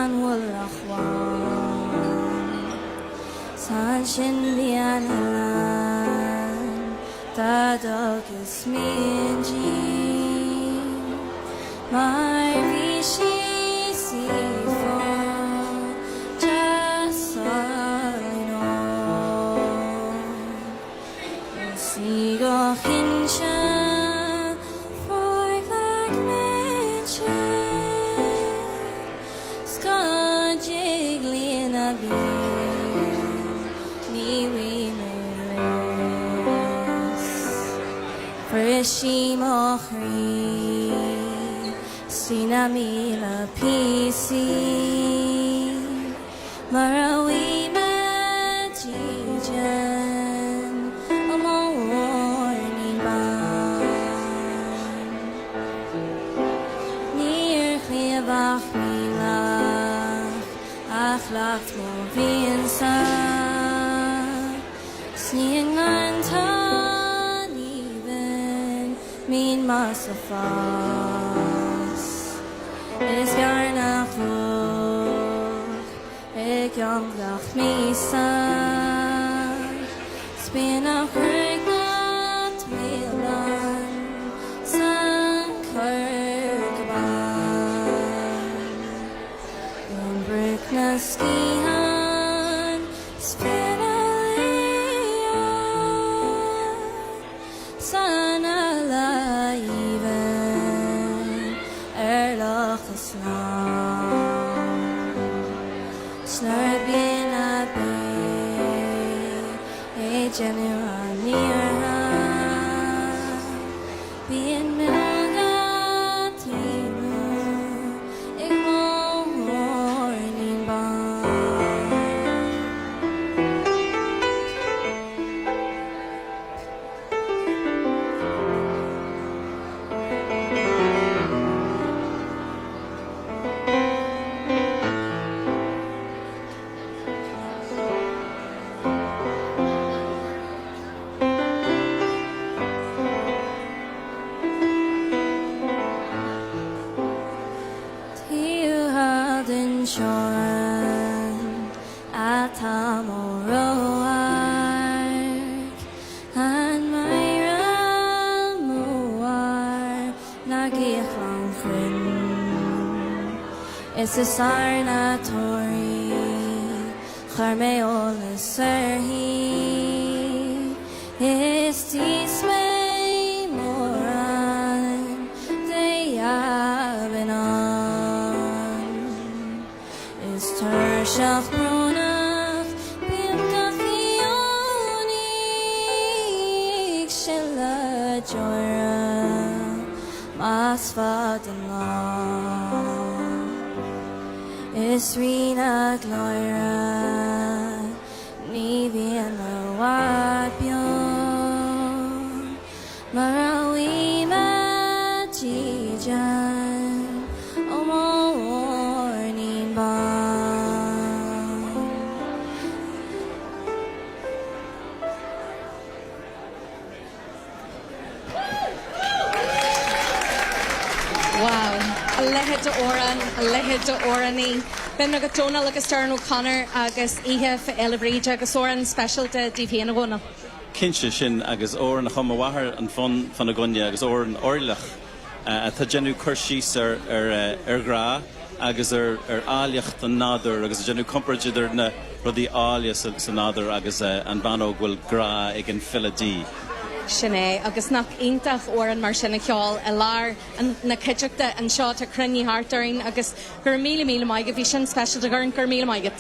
Dónal O'Connor San sin bhíon lean Tá dogus minji Mar bhí sí fáil just sí go chinse foighfeadh minse Scoddig líana bhíon ní bhí lis Frisí mo chrí Sina míle písí mar a bhí medídean am mórní ban Níor chliabhach míleach ach leacht mo bhíon sa Sníon an tan even mín mas a fás Is garnach rúch ag anglach mísa Spíon a chruig na trílan san Curgaban Bíon bric na scíhan spíon a líon san a laíban Lachas ná Snar bíon a bé é genú a níortha Bíon milga tíú ag mórní ban Sean atam o'roark and myra muar nagich an chin It's a sarna tori charme olas serhi Is tis me moran they Tershach bronach bimdach ionig shilla joira mas faden law Is rina gloira ni vian la wapyo marawi majijan morning ban Wow, a lehead to Orani. Ben agad Dónal agus Dóireann O'Connor agus Oíche Fhéil Bríde agus Oran special de Díobh Dónal. Cinse sin agus óran a chuma wathair an fan a gunne agus óran orlach a tá genú chuirsís ar grá agus áiliocht an nádar agus genú comparagidir na rudí ália san nádar agus an banó bhfuil grá ag an filadí. Sinné agus nach iontach óran mar sinna ceáil a lár na cideachta an seo a crunní hartaring agus gur míle maigad bhí sin special a gur míle maigad.